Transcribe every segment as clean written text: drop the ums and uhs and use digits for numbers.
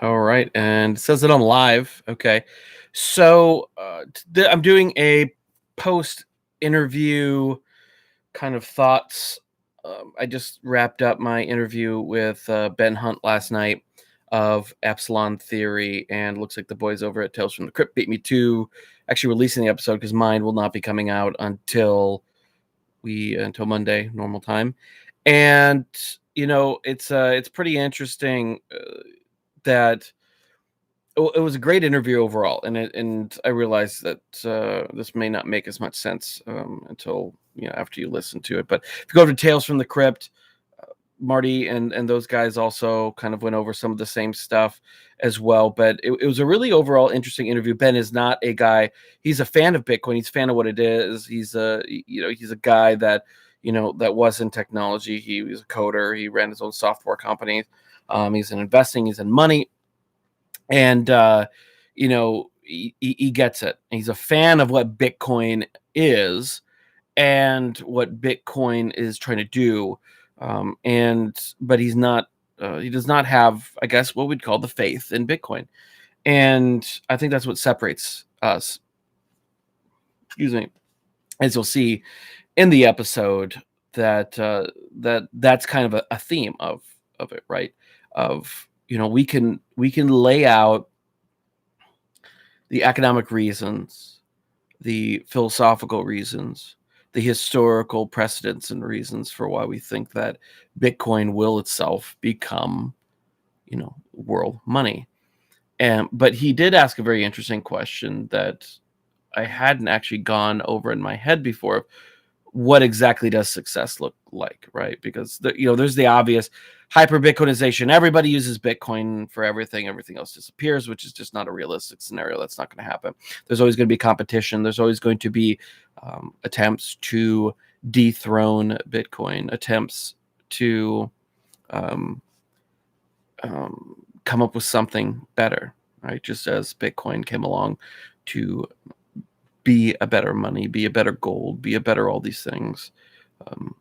All right, and it says that I'm live. Okay, so I'm doing a post interview kind of thoughts. I just wrapped up my interview with Ben Hunt last night of Epsilon Theory, and looks like the boys over at Tales from the Crypt beat me to actually releasing the episode because mine will not be coming out until Monday normal time, and it's pretty interesting that it was a great interview overall, and I realized that this may not make as much sense until after you listen to it. But if you go to Tales from the Crypt, Marty and those guys also kind of went over some of the same stuff as well. But it was a really overall interesting interview. Ben is not a guy; he's a fan of Bitcoin. He's a fan of what it is. He's a guy that that was in technology. He was a coder. He ran his own software company. He's in investing. He's in money and he gets it. He's a fan of what Bitcoin is and what Bitcoin is trying to do, and but he's not. He does not have, I guess, what we'd call the faith in Bitcoin, and I think that's what separates us. Excuse me, as you'll see in the episode that's kind of a theme of it, right? Of we can lay out the economic reasons, the philosophical reasons, the historical precedents and reasons for why we think that Bitcoin will itself become, world money. And but he did ask a very interesting question that I hadn't actually gone over in my head before. What exactly does success look like, right? Because there's the obvious hyper Bitcoinization. Everybody uses Bitcoin for everything. Everything else disappears, which is just not a realistic scenario. That's not going to happen. There's always going to be competition. There's always going to be attempts to dethrone Bitcoin, attempts to um, come up with something better, right? Just as Bitcoin came along to be a better money, be a better gold, be a better all these things. Um,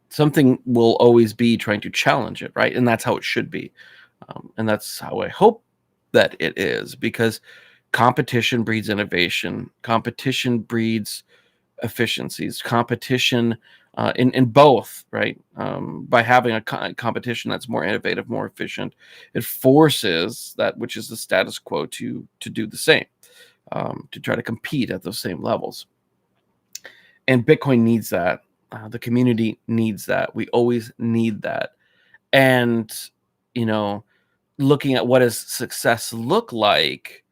Something will always be trying to challenge it, right? And that's how it should be. And that's how I hope that it is, because competition breeds innovation. Competition breeds efficiencies. Competition in both, right? By having a competition that's more innovative, more efficient, it forces that which is the status quo to do the same, to try to compete at those same levels. And Bitcoin needs that. The community needs that. We always need that. And, you know, looking at what does success look like,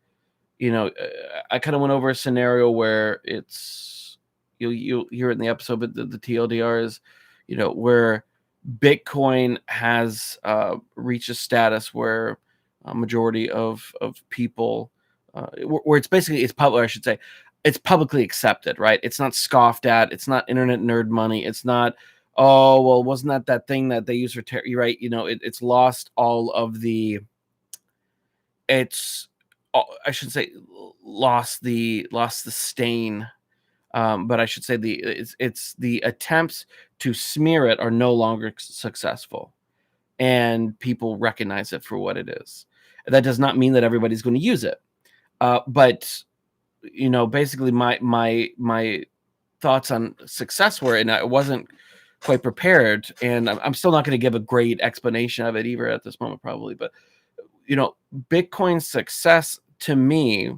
I kind of went over a scenario where it's, you'll hear it in the episode, but the TLDR is, where Bitcoin has reached a status where a majority of people, where it's basically, it's public, I should say, it's publicly accepted, right? It's not scoffed at. It's not internet nerd money. It's not, oh, well, wasn't that thing that they use for right? It's lost all of the, it's, I should say, lost the stain. But I should say it's the attempts to smear it are no longer successful, and people recognize it for what it is. That does not mean that everybody's going to use it, but basically my thoughts on success were, and I wasn't quite prepared, and I'm still not going to give a great explanation of it either at this moment, probably. But Bitcoin's success to me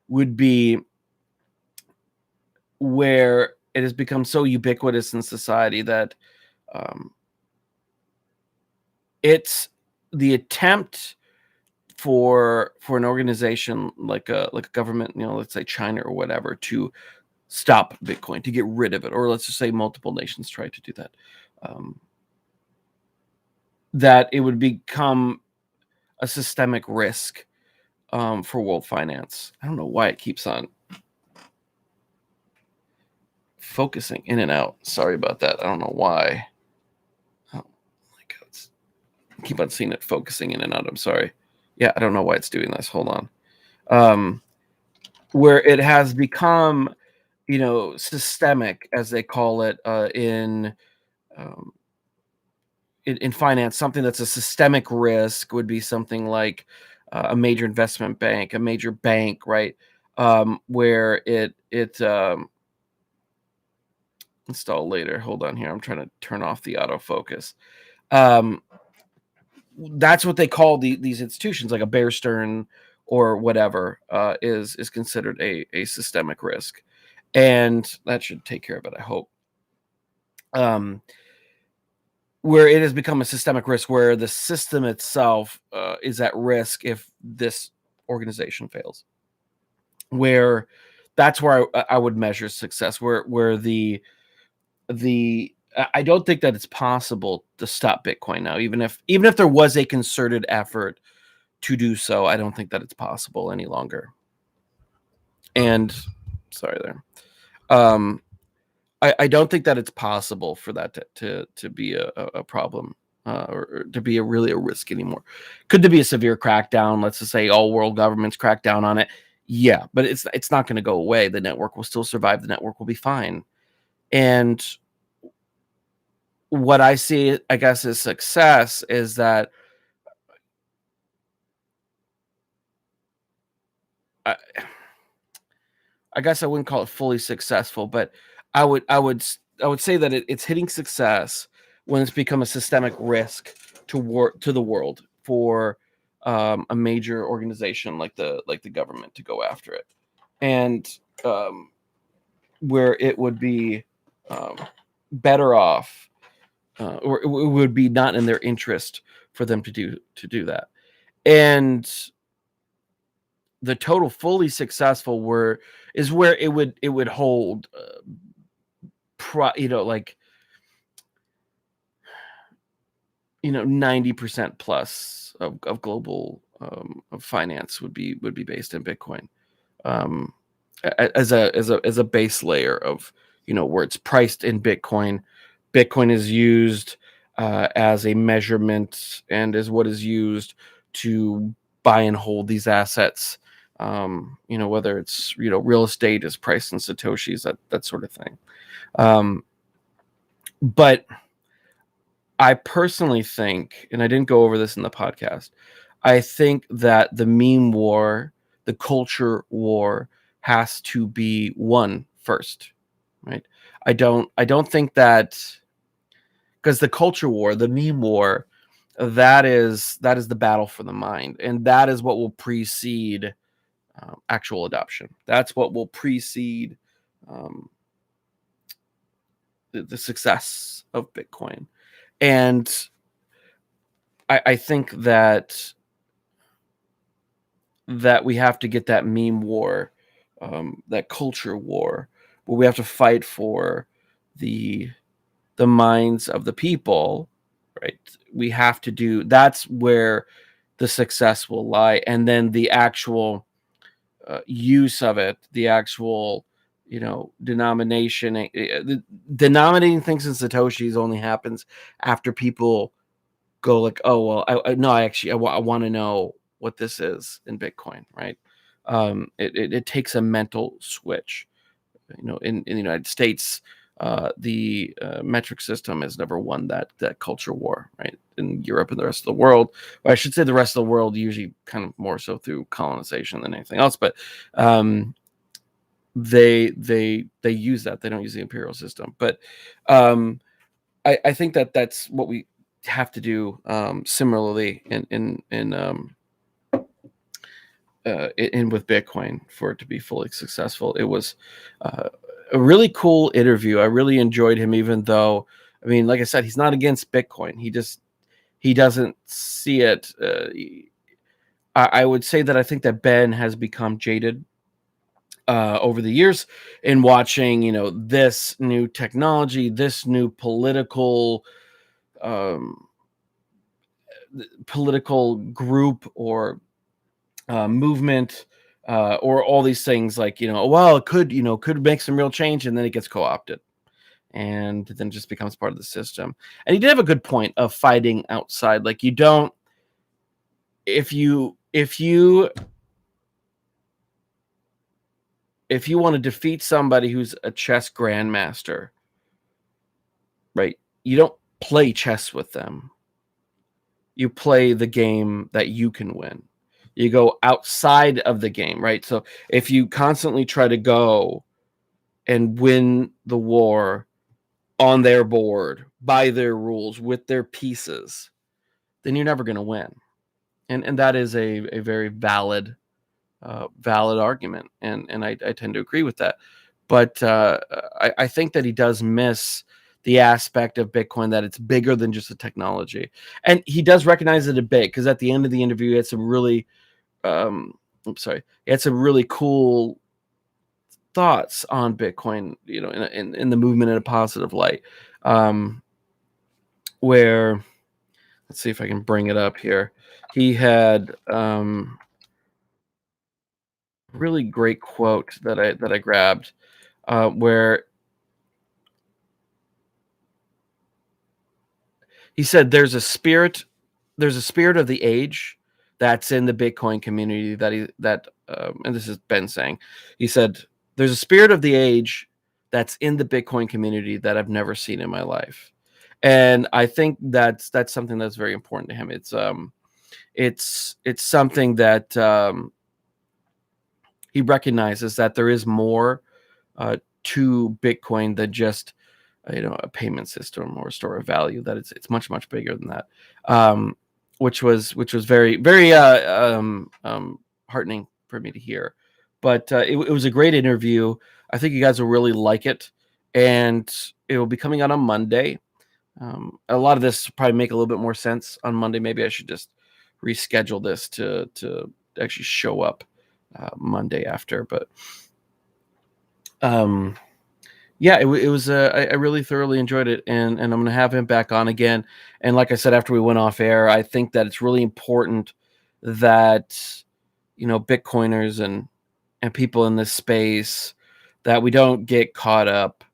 would be where it has become so ubiquitous in society that um, it's the attempt for an organization like a government, let's say China or whatever, to stop Bitcoin, to get rid of it, or let's just say multiple nations try to do that, that it would become a systemic risk for world finance. I don't know why it keeps on focusing in and out. Sorry about that. I don't know why. Oh my God. I keep on seeing it focusing in and out. I'm sorry. Yeah, I don't know why it's doing this. Hold on. Where it has become, systemic, as they call it, in in finance, something that's a systemic risk would be something like a major investment bank, a major bank, right? Where it install later. Hold on here. I'm trying to turn off the autofocus. Um, that's what they call these institutions, like a Bear Stearns or whatever, is considered a systemic risk, and that should take care of it, I hope. Where it has become a systemic risk, where the system itself is at risk if this organization fails. Where that's where I would measure success. Where the I don't think that it's possible to stop Bitcoin now, even if there was a concerted effort to do so. I don't think that it's possible any longer. And sorry there. Um, I don't think that it's possible for that to be a problem, or to be really a risk anymore. Could there be a severe crackdown? Let's just say all world governments crack down on it. Yeah, but it's not going to go away. The network will still survive. The network will be fine. And what I see, I guess, as success is that I, I guess I wouldn't call it fully successful, but I would say that it's hitting success when it's become a systemic risk to the world for a major organization like the government to go after it, and um, where it would be um, better off, or it would be not in their interest for them to do that. And the total fully successful is where it would hold like 90% plus of global of finance would be based in Bitcoin, um, as a base layer of where it's priced in Bitcoin. Bitcoin is used as a measurement and is what is used to buy and hold these assets. Whether it's real estate is priced in satoshis, that sort of thing. But I personally think, and I didn't go over this in the podcast, I think that the meme war, the culture war, has to be won first, right? I don't think that, because the culture war, the meme war, that is the battle for the mind, and that is what will precede actual adoption. That's what will precede um, the success of Bitcoin. And I think that we have to get that meme war, that culture war, where we have to fight for the minds of the people, right? We have to do that's where the success will lie, and then the actual use of it, the actual denomination. Denominating things in satoshis only happens after people go like, oh well, I no, I actually I want to know what this is in Bitcoin, right? It takes a mental switch. In the United States, the metric system has never won that culture war, right? In Europe and the rest of the world, or I should say the rest of the world, usually kind of more so through colonization than anything else, but they use that. They don't use the imperial system, but I think that's what we have to do, similarly in with Bitcoin for it to be fully successful. It was a really cool interview. I really enjoyed him, even though, I mean, like I said, he's not against Bitcoin. He doesn't see it. I would say that I think that Ben has become jaded over the years in watching, this new technology, this new um, political group or movement, or all these things, like, well, it could make some real change, and then it gets co-opted and then just becomes part of the system. And he did have a good point of fighting outside. Like, you don't, if you want to defeat somebody who's a chess grandmaster, right, you don't play chess with them. you play the game that you can win. You go outside of the game, right? So if you constantly try to go and win the war on their board, by their rules, with their pieces, then you're never going to win. And that is a very valid argument, and I tend to agree with that. But I think that he does miss the aspect of Bitcoin that it's bigger than just a technology, and he does recognize it a bit because at the end of the interview, he had some really, he had some really cool thoughts on Bitcoin, in the movement in a positive light. Um, where let's see if I can bring it up here. He had really great quote that I grabbed, where he said, there's a spirit of the age that's in the Bitcoin community and this is Ben saying, he said, there's a spirit of the age that's in the Bitcoin community that I've never seen in my life. And I think that's something that's very important to him. It's something that he recognizes that there is more to Bitcoin than just a payment system or a store of value. That it's much bigger than that, which was very very heartening for me to hear. But it was a great interview. I think you guys will really like it, and it will be coming out on Monday. A lot of this probably make a little bit more sense on Monday. Maybe I should just reschedule this to actually show up Monday after. But yeah, it was. I really thoroughly enjoyed it, and I'm gonna have him back on again. And like I said, after we went off air, I think that it's really important that Bitcoiners and people in this space, that we don't get caught up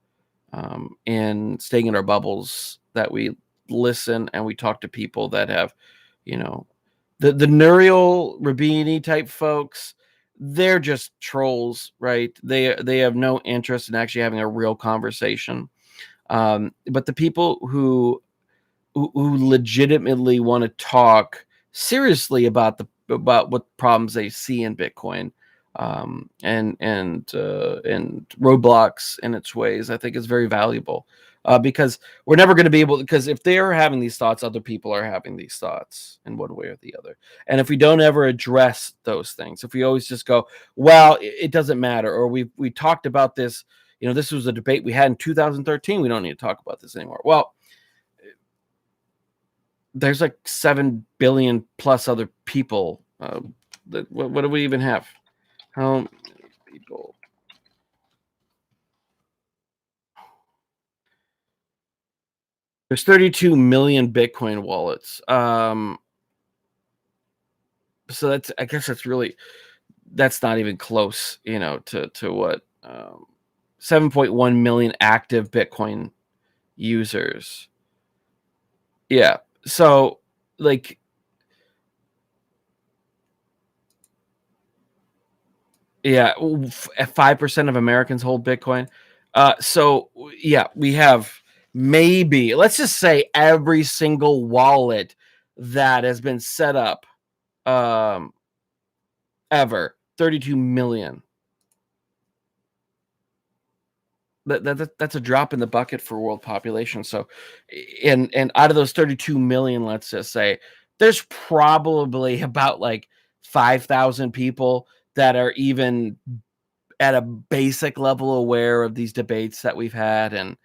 in staying in our bubbles. That we listen and we talk to people that have, you know, the Nouriel Rabini type folks. They're just trolls, right? They have no interest in actually having a real conversation. But the people who legitimately want to talk seriously about what problems they see in Bitcoin, and roadblocks in its ways, I think is very valuable, because we're never going to be able, because if they're having these thoughts, other people are having these thoughts in one way or the other. And if we don't ever address those things, if we always just go, well, it doesn't matter, or we talked about this, this was a debate we had in 2013, we don't need to talk about this anymore. Well, there's like 7 billion plus other people. What do we even have? How many people? There's 32 million Bitcoin wallets. So I guess that's not even close, to what 7.1 million active Bitcoin users. Yeah. So like, yeah, 5% of Americans hold Bitcoin. So yeah, we have, maybe, let's just say, every single wallet that has been set up ever, 32 million. That's a drop in the bucket for world population. So, and out of those 32 million, let's just say, there's probably about like 5,000 people that are even at a basic level aware of these debates that we've had and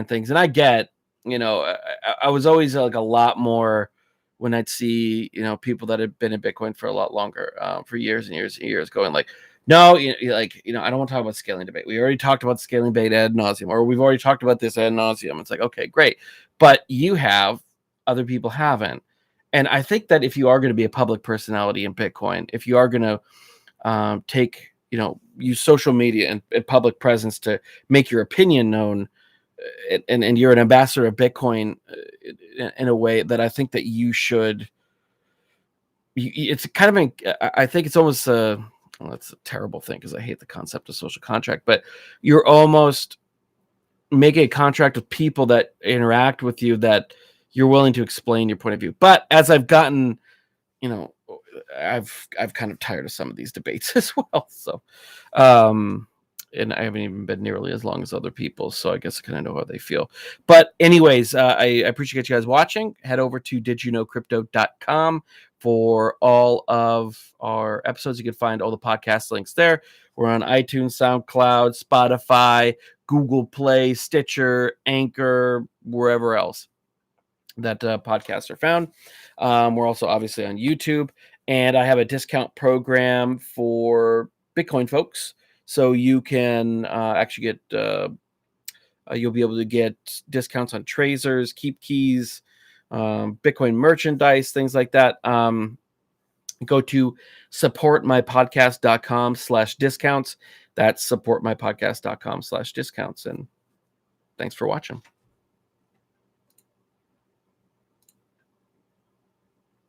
things. And I get, I was always like a lot more when I'd see, people that had been in Bitcoin for a lot longer, for years and years and years, going like, no, I don't want to talk about scaling debate. We already talked about scaling debate ad nauseum, or we've already talked about this ad nauseum. It's like, okay, great. But you have, other people haven't. And I think that if you are going to be a public personality in Bitcoin, if you are going to take, use social media and public presence to make your opinion known, and you're an ambassador of Bitcoin in a way that I think that you should. It's kind of I think it's almost well, that's a terrible thing because I hate the concept of social contract, but you're almost making a contract with people that interact with you, that you're willing to explain your point of view. But as I've gotten, you know, I've kind of tired of some of these debates as well. So, um, and I haven't even been nearly as long as other people, so I guess I kind of know how they feel. But anyways, I appreciate you guys watching. Head over to didyouknowcrypto.com for all of our episodes. You can find all the podcast links there. We're on iTunes, SoundCloud, Spotify, Google Play, Stitcher, Anchor, wherever else that podcasts are found. We're also obviously on YouTube, and I have a discount program for Bitcoin folks. So you can actually get, you'll be able to get discounts on Tracers, Keep Keys, Bitcoin merchandise, things like that. Go to supportmypodcast.com/discounts. That's supportmypodcast.com/discounts. And thanks for watching.